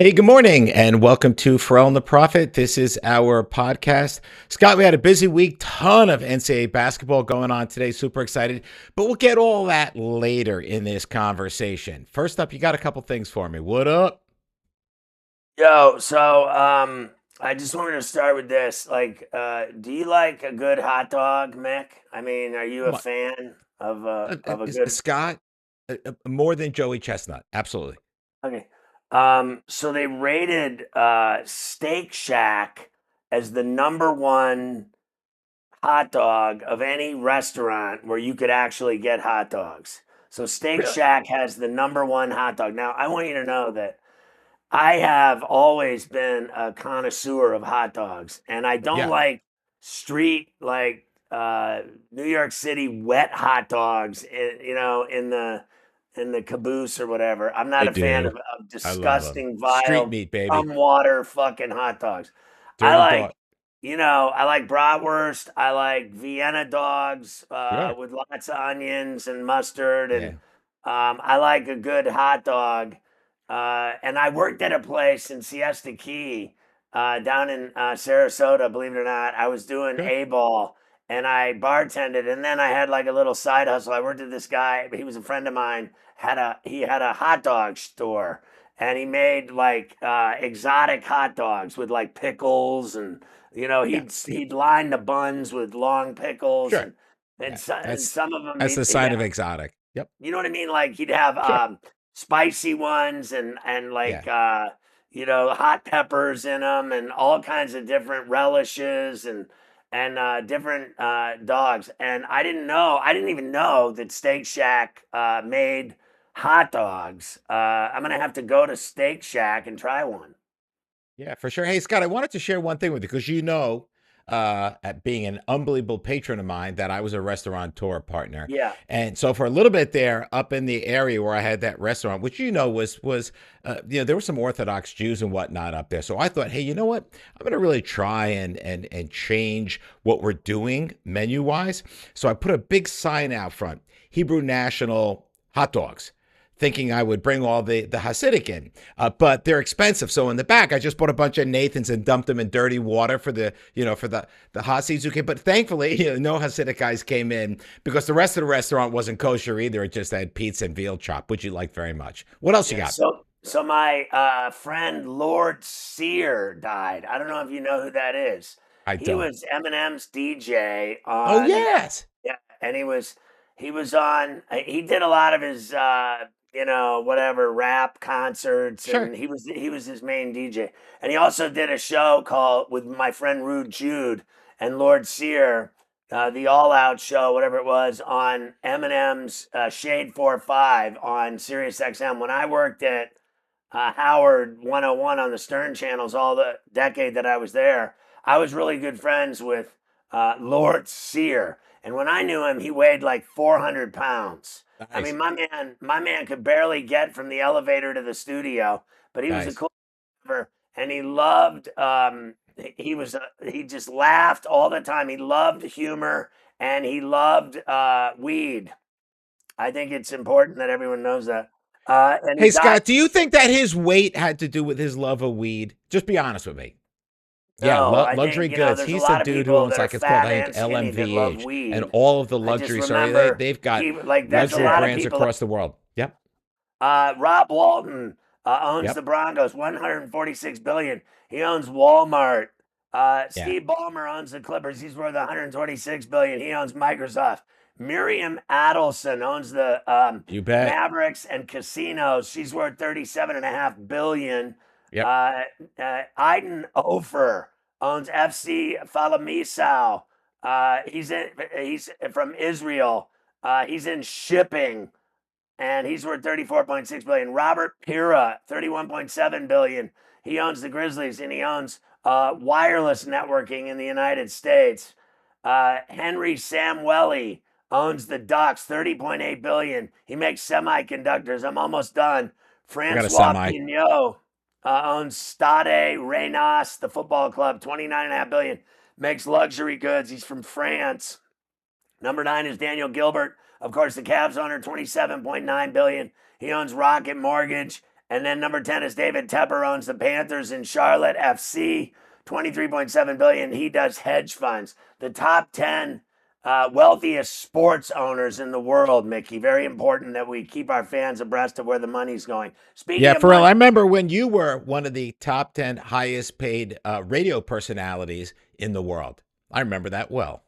Hey, good morning, and welcome to Pharrell and the Prophet. This is our podcast. Scott, we had a busy week, ton of NCAA basketball going on today. Super excited, but we'll get all that later in this conversation. First up, you got a couple things for me. What up? I just wanted to start with this. Do you like a good hot dog, Mick? I mean, are you a Come on. fan of a good? Scott, more than Joey Chestnut. Absolutely. Okay. So they rated Steak Shack as the number one hot dog of any restaurant where you could actually get hot dogs. So Steak Really? Shack has the number one hot dog. Now, I want you to know that I have always been a connoisseur of hot dogs, and I don't Yeah, like street New York City wet hot dogs. In the caboose or whatever. I'm I not a fan do. of I love them. disgusting, Street vile, meat, baby. cum water fucking hot dogs. I Dirty like, dog. I like bratwurst. I like Vienna dogs Sure. with lots of onions and mustard, and Yeah. I like a good hot dog. And I worked at a place in Siesta Key, down in Sarasota. Believe it or not, I was doing Sure. A ball and I bartended, and then I had like a little side hustle. I worked at this guy. He was a friend of mine. He had a hot dog store, and he made like exotic hot dogs with like pickles, and Yeah. he'd line the buns with long pickles, Sure. and Yeah. and That's some of them that's the he'd sign of have, exotic. Yep. you know what I mean? Like he'd have Sure. spicy ones, and Yeah. hot peppers in them, and all kinds of different relishes, and different dogs. And I didn't even know that Steak Shack made hot dogs. I'm gonna have to go to Steak Shack and try one. Yeah, for sure. Hey, Scott, I wanted to share one thing with you because at being an unbelievable patron of mine, that I was a restaurateur partner, Yeah. and so for a little bit there, up in the area where I had that restaurant, which there were some Orthodox Jews and whatnot up there. So I thought, hey, you know what? I'm going to really try and change what we're doing menu wise. So I put a big sign out front: Hebrew National hot dogs, thinking I would bring all the Hasidic in, but they're expensive. So in the back, I just bought a bunch of Nathans and dumped them in dirty water for the Hasids who came. But thankfully, no Hasidic guys came in because the rest of the restaurant wasn't kosher either. It just had pizza and veal chop, which you like very much. What else you Yeah. got? So my friend Lord Sear died. I don't know if you know who that is. I He don't. was Eminem's DJ Oh on, yes, yeah, and he was on. He did a lot of his whatever rap concerts, sure. and he was his main DJ. And he also did a show called with my friend Rude Jude and Lord Sear, the All Out show, whatever it was, on Eminem's Shade 4-5 on SiriusXM. When I worked at Howard 101 on the Stern channels all the decade that I was there, I was really good friends with Lord Sear. And when I knew him, he weighed like 400 pounds. I Nice, mean, my man could barely get from the elevator to the studio, but he was a nice. cool giver, and he loved. He just laughed all the time. He loved humor, and he loved weed. I think it's important that everyone knows that. And he Hey died. Scott, do you think that his weight had to do with his love of weed? Just be honest with me. Yeah, No, I luxury think, goods. there's a He's the lot of dude who people ons that are like it's called, fat I think, and skinny that love LMVH, and weed. all of the I just luxury. Sorry, they remember they've got that's a luxury lot of brands people. across the world. Yep, Rob Walton owns the yep, Broncos, 146 billion. He owns Walmart. yeah. Steve Ballmer owns the Clippers. He's worth 126 billion. He owns Microsoft. Miriam Adelson owns the You bet. Mavericks and casinos. She's worth 37.5 billion. Yep. Aiden Ofer owns FC Falamisau. He's from Israel. He's in shipping, and he's worth 34.6 billion. Robert Pira, 31.7 billion. He owns the Grizzlies, and he owns wireless networking in the United States. Henry Samueli owns the Ducks, 30.8 billion. He makes semiconductors. I'm almost done. I got a Francois semi. Pignot owns Stade Reynas, the football club, 29.5 billion. Makes luxury goods. He's from France. Number 9 is Daniel Gilbert. Of course, the Cavs owner, 27.9 billion. He owns Rocket Mortgage And then number 10 is David Tepper, owns the Panthers in Charlotte FC, 23.7 billion. He does hedge funds. The top 10 wealthiest sports owners in the world, Mickey. Very important that we keep our fans abreast of where the money's going. Yeah, Speaking of Pharrell, I money, remember when you were one of the top 10 highest paid radio personalities in the world. I remember that well.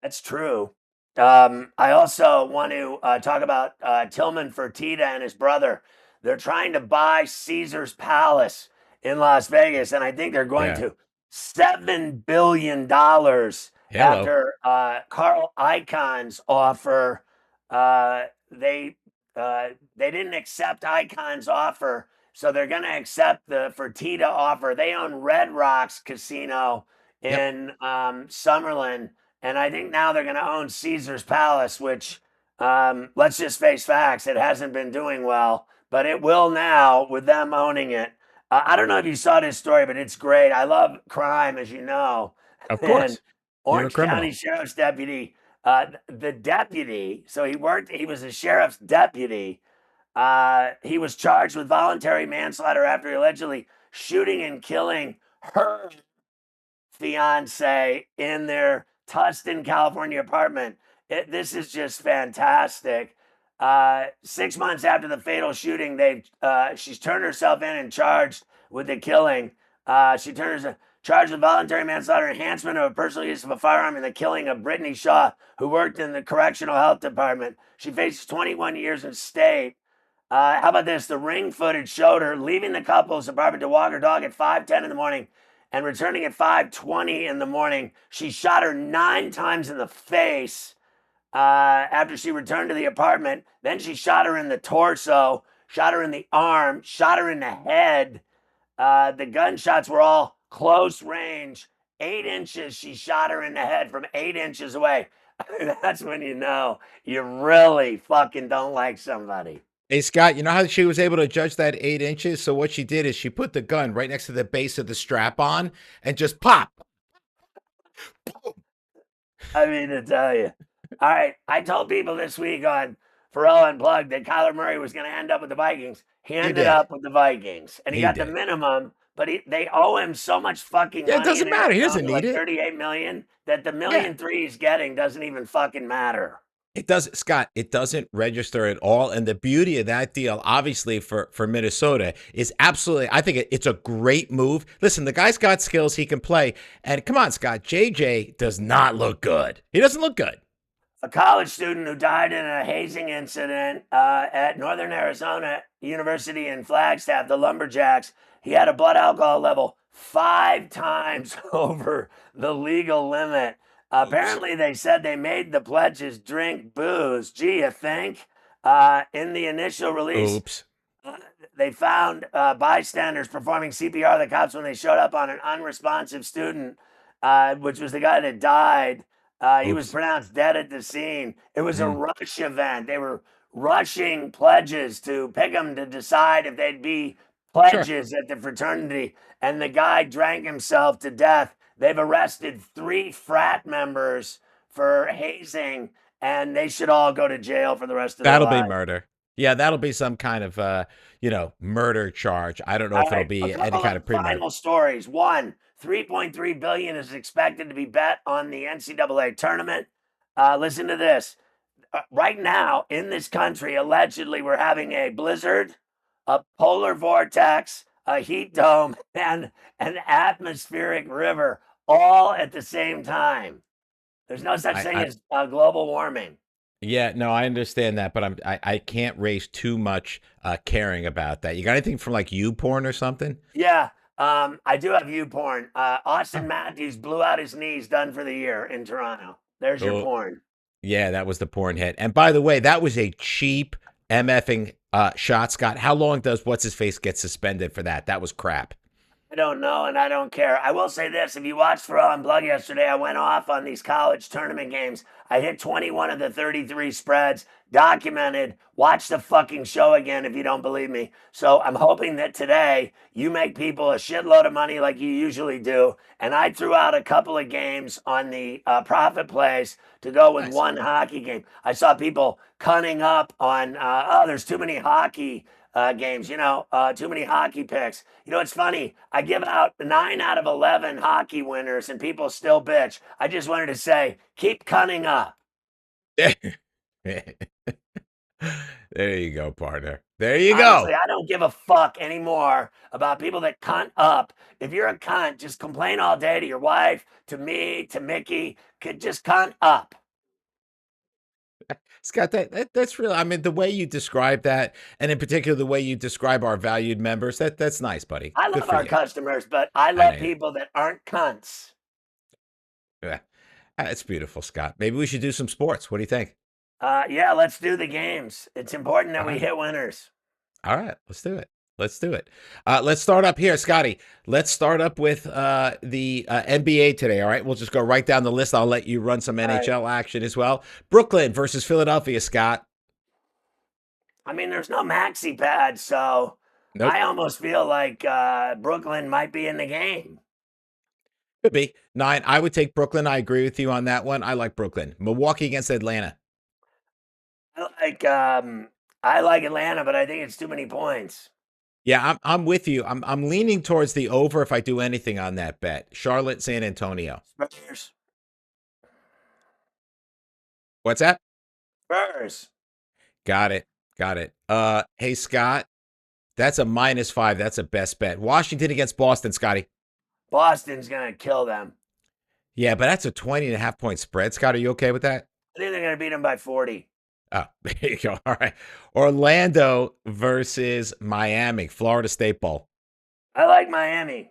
that's true. I also want to talk about Tillman Fertitta and his brother. They're trying to buy Caesar's Palace in Las Vegas, and I think they're going Yeah. to $7 billion Hello. after Carl Icahn's offer. They didn't accept Icahn's offer, so they're going to accept the Fertitta offer. They own Red Rocks Casino Yep. in Summerlin, and I think now they're going to own Caesar's Palace, which, let's just face facts, it hasn't been doing well, but it will now with them owning it. I don't know if you saw this story, but it's great. I love crime, as you know. Of And course. You're a Orange County criminal. Sheriff's deputy, the deputy, so he was a sheriff's deputy. He was charged with voluntary manslaughter after allegedly shooting and killing her fiance in their Tustin, California apartment. This is just fantastic. 6 months after the fatal shooting, she's turned herself in and charged with the killing. She turns charged with voluntary manslaughter, enhancement of a personal use of a firearm, and the killing of Brittany Shaw, who worked in the correctional health department. She faces 21 years in state. How about this? The ring footage showed her leaving the couple's apartment to walk her dog at 5:10 in the morning and returning at 5:20 in the morning. She shot her 9 times in the face after she returned to the apartment. Then she shot her in the torso, shot her in the arm, shot her in the head. The gunshots were all close range. 8 inches, she shot her in the head from 8 inches away. That's when you know you really fucking don't like somebody. Hey, Scott, you know how she was able to judge that 8 inches? So what she did is she put the gun right next to the base of the strap on and just pop. I mean, to tell you. All right. I told people this week on Pharrell Unplugged that Kyler Murray was going to end up with the Vikings. He You ended did. up with the Vikings, and he He got the did. minimum, but they owe him so much fucking Yeah, it money in doesn't matter. He doesn't Arizona, need like it. 38 million, that the Yeah. million three he's getting doesn't even fucking matter. It does, Scott. It doesn't register at all. And the beauty of that deal, obviously for Minnesota, is absolutely. I think it's a great move. Listen, the guy's got skills. He can play. And come on, Scott. JJ does not look good. He doesn't look good. A college student who died in a hazing incident at Northern Arizona University in Flagstaff, the Lumberjacks. He had a blood alcohol level 5 times over the legal limit. Oops. Apparently, they said they made the pledges drink booze. Gee, you think? In the initial release, Oops. uh, they found bystanders performing CPR to the cops when they showed up on an unresponsive student, which was the guy that died. He was Oops. pronounced dead at the scene. It was a Mm. rush event. They were rushing pledges to pick them to decide if they'd be Sure. pledges at the fraternity. And the guy drank himself to death. They've arrested 3 frat members for hazing, and they should all go to jail for the rest of their That'll be lives. murder. Yeah, that'll be some kind of murder charge. I don't know All if it'll right, a be any couple kind of of pre-murder. final stories. One, 3.3 billion is expected to be bet on the NCAA tournament. Listen to this. Right now in this country, allegedly, we're having a blizzard, a polar vortex, a heat dome, and an atmospheric river all at the same time. There's no such thing I as global warming. Yeah, no, I understand that, but I can't raise too much caring about that. You got anything from like you porn or something? Yeah, I do have you porn. Oh, Austin Matthews blew out his knees, done for the year in Toronto. There's your oh, porn. yeah, that was the porn hit. And by the way, that was a cheap MFing shot, Scott. How long does what's his face get suspended for that? That was crap. I don't know, and I don't care. I will say this: if you watched Raw and Blood yesterday, I went off on these college tournament games. I hit 21 of the 33 spreads, documented. Watch the fucking show again if you don't believe me. So I'm hoping that today you make people a shitload of money like you usually do. And I threw out a couple of games on the profit plays to go with Nice. one hockey game. I saw people cunning up on, oh, there's too many hockey games. Too many hockey picks. It's funny. I give out 9 out of 11 hockey winners, and people still bitch. I just wanted to say, keep cunning up. There you go, partner. There you Honestly, go. I don't give a fuck anymore about people that cunt up. If you're a cunt, just complain all day to your wife, to me, to Mickey. Could just cunt up. Scott, that's real. I mean, the way you describe that, and in particular the way you describe our valued members, that's nice, buddy. I Good love for our you. customers, but I I love know. people that aren't cunts. Yeah. That's beautiful, Scott. Maybe we should do some sports. What do you think? Yeah, let's do the games. It's important that All we right. hit winners. All right. Let's do it. Let's do it. Let's start up here, Scotty. Let's start up with the NBA today. All right. We'll just go right down the list. I'll let you run some All right. NHL action as well. Brooklyn versus Philadelphia, Scott. I mean, there's no maxi pad, so Nope. I almost feel like Brooklyn might be in the game. Could be 9. I would take Brooklyn. I agree with you on that one. I like Brooklyn. Milwaukee against Atlanta. I like I like Atlanta, but I think it's too many points. Yeah, I'm with you. I'm leaning towards the over if I do anything on that bet. Charlotte, San Antonio. Spurs. What's that? Spurs. Got it. Got it. Hey Scott, that's a -5. That's a best bet. Washington against Boston, Scotty. Boston's gonna kill them. Yeah, but that's a 20.5 point spread. Scott, are you okay with that? I think they're gonna beat them by 40. Oh, there you go. All right. Orlando versus Miami, Florida State Bowl. I like Miami.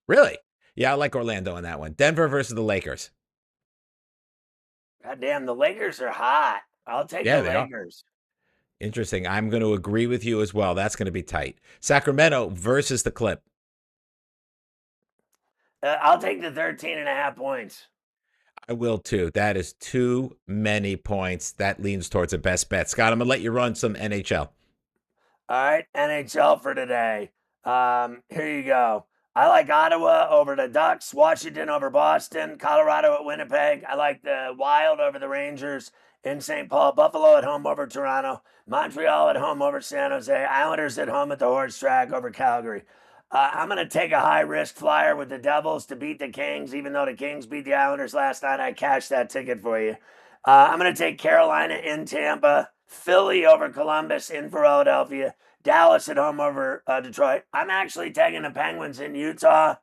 Really? Yeah, I like Orlando in that one. Denver versus the Lakers. God damn, the Lakers are hot. I'll take the Yeah, they are. Lakers. Interesting. I'm going to agree with you as well. That's going to be tight. Sacramento versus the Clip. I'll take the 13.5 points. I will too. That is too many points. That leans towards a best bet. Scott, I'm going to let you run some NHL. All right, NHL for today. Here you go. I like Ottawa over the Ducks, Washington over Boston, Colorado at Winnipeg. I like the Wild over the Rangers in St. Paul, Buffalo at home over Toronto, Montreal at home over San Jose, Islanders at home at the Horse Track over Calgary. I'm going to take a high risk flyer with the Devils to beat the Kings, even though the Kings beat the Islanders last night. I cashed that ticket for you. I'm going to take Carolina in Tampa, Philly over Columbus in Philadelphia, Dallas at home over Detroit. I'm actually taking the Penguins in Utah.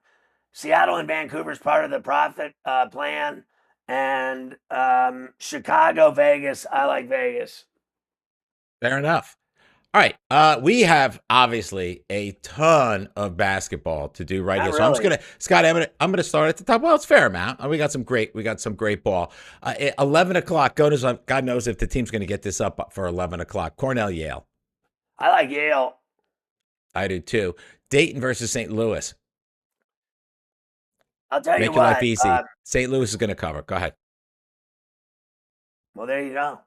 Seattle and Vancouver's part of the profit plan. And Chicago, Vegas. I like Vegas. Fair enough. All right. We have obviously a ton of basketball to do right Not here. So I'm just really. gonna, Scott, I'm gonna start at the top. Well, it's a fair amount. We got some great ball. At 11 o'clock. God knows if the team's gonna get this up for 11 o'clock. Cornell, Yale. I like Yale. I do too. Dayton versus St. Louis. I'll tell you Make your life what. easy. St. Louis is gonna cover. Go ahead. Well, there you go.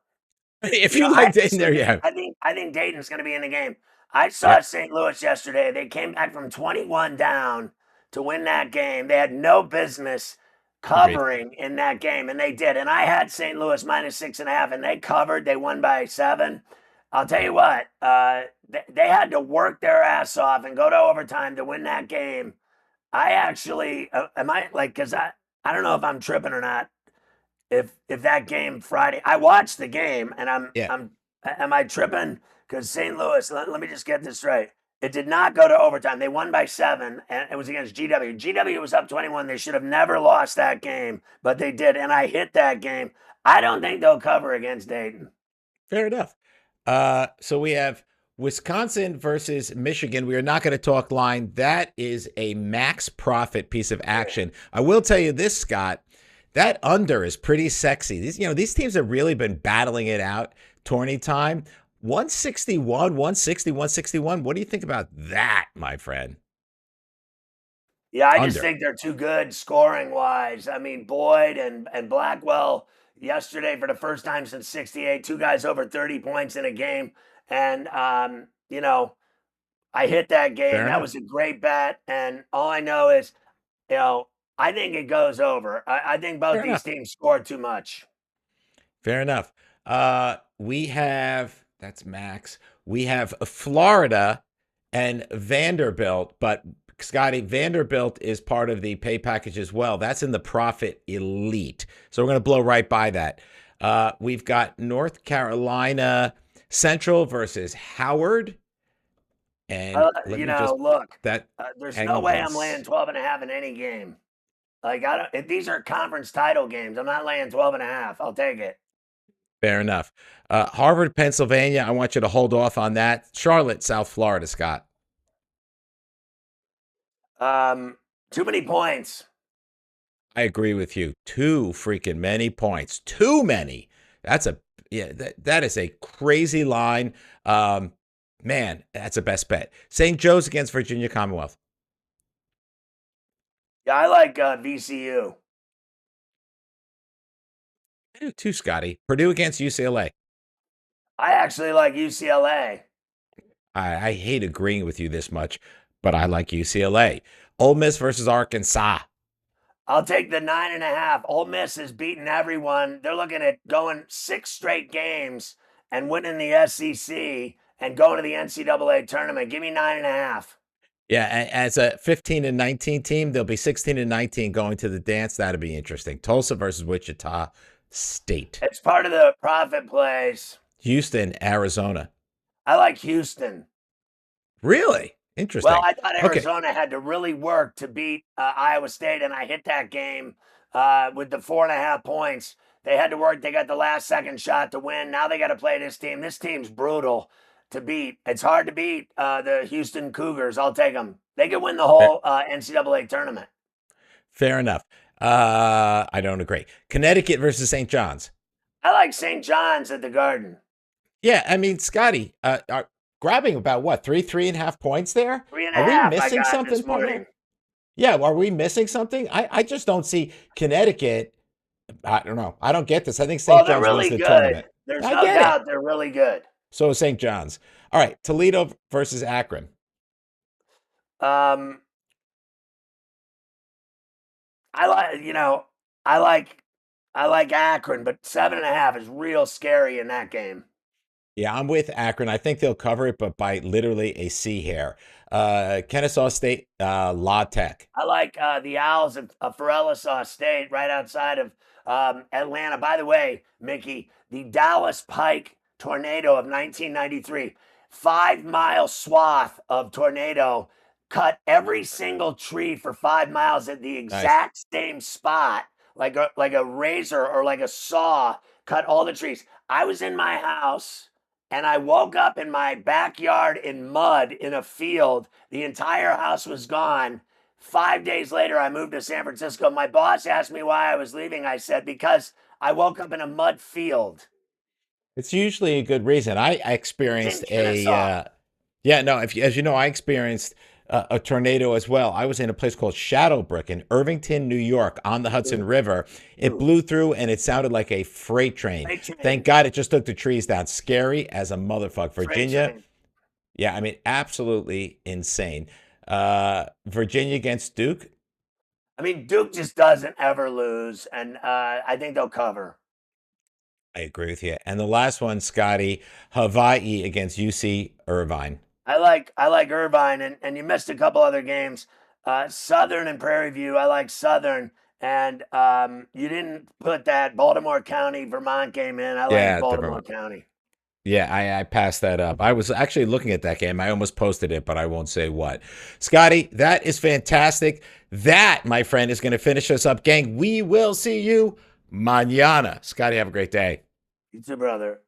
If you like Dayton, there you have. I think Dayton's going to be in the game. I saw Yep. St. Louis yesterday. They came back from 21 down to win that game. They had no business Agreed. covering in that game, and they did. And I had St. Louis -6.5, and they covered. They won by 7. I'll tell you what. They had to work their ass off and go to overtime to win that game. I actually am I like because I don't know if I'm tripping or not if that game Friday, I watched the game and Yeah. am I tripping? Because St. Louis, let me just get this right. It did not go to overtime. They won by 7, and it was against GW. GW was up 21. They should have never lost that game, but they did, and I hit that game. I don't think they'll cover against Dayton. Fair enough. So we have Wisconsin versus Michigan. We are not going to talk line. That is a max profit piece of action. I will tell you this, Scott. That under is pretty sexy. These teams have really been battling it out. Tourney time, 161, 160, 161. What do you think about that, my friend? Yeah, I just Under. think they're too good scoring wise. I mean, Boyd and Blackwell yesterday for the first time since '68, two guys over 30 points in a game, and I hit that game. Fair That enough. was a great bet, and all I know is, I think it goes over. I think both Fair these enough. teams scored too much. Fair enough. We have That's max. We have Florida and Vanderbilt, but Scotty, Vanderbilt is part of the pay package as well. That's in the profit elite. So we're going to blow right by that. We've got North Carolina Central versus Howard. And let me just Look, that there's hang no way on. I'm laying 12 and a half in any game. Like, I don't, if these are conference title games, I'm not laying 12 and a half. I'll take it. Fair enough. Harvard, Pennsylvania. I want you to hold off on that. Charlotte, South Florida, Scott. Too many points. I agree with you. Too freaking many points. Too many. That's a that is a crazy line. Man, that's a best bet. St. Joe's against Virginia Commonwealth. Yeah, I like VCU. I do too, Scotty. Purdue against UCLA. I actually like UCLA. I hate agreeing with you this much, but I like UCLA. Ole Miss versus Arkansas. I'll take the 9.5. Ole Miss is beating everyone. They're looking at going 6 straight games and winning the SEC and going to the NCAA tournament. Give me 9.5. Yeah, as a 15 and 19 team, they'll be 16 and 19 going to the dance. That'll be interesting. Tulsa versus Wichita State. It's part of the profit plays. Houston, Arizona. I like Houston. Really? Interesting. Well, I thought Arizona had to really work to beat Iowa State, and I hit that game with the 4.5 points. They had to work. They got the last second shot to win. Now they got to play this team. This team's brutal to beat. It's hard to beat the Houston Cougars. I'll take them. They could win the whole NCAA tournament. Fair enough. I don't agree. Connecticut versus St. John's. I like St. John's at the Garden. Yeah, I mean, Scotty, grabbing about what, 3.5 points there? 3.5. Are we missing something this morning? Yeah, are we missing something? I just don't see Connecticut. I don't know. I don't get this. I think St. John's really wins the good. tournament. There's no doubt they're really good. So is St. John's. All right, Toledo versus Akron. I like Akron, but 7.5 is real scary in that game. Yeah, I'm with Akron. I think they'll cover it, but by literally a C hair. Kennesaw State, La Tech. I like the Owls of Fertittas State right outside of Atlanta. By the way, Mickey, the Dallas Pike tornado of 1993, 5-mile swath of tornado, cut every single tree for 5 miles at the exact same spot, like a razor or like a saw, cut all the trees. I was in my house. And I woke up in my backyard in mud in a field. The entire house was gone. 5 days later, I moved to San Francisco. My boss asked me why I was leaving. I said, because I woke up in a mud field. It's usually a good reason. I experienced as you know, I experienced a tornado as well. I was in a place called Shadowbrook in Irvington, New York, on the Hudson River. It blew through, and it sounded like a freight train. Thank God it just took the trees down. Scary as a motherfucker. Virginia, yeah, I mean, absolutely insane. Virginia against Duke. I mean, Duke just doesn't ever lose, and I think they'll cover. I agree with you. And the last one, Scotty, Hawaii against UC Irvine. I like Irvine, and you missed a couple other games. Southern and Prairie View. I like Southern, and you didn't put that Baltimore County Vermont game in. I like Baltimore County. Yeah, I passed that up. I was actually looking at that game. I almost posted it, but I won't say what. Scotty, that is fantastic. That, my friend, is going to finish us up, gang. We will see you mañana. Scotty, have a great day. You too, brother.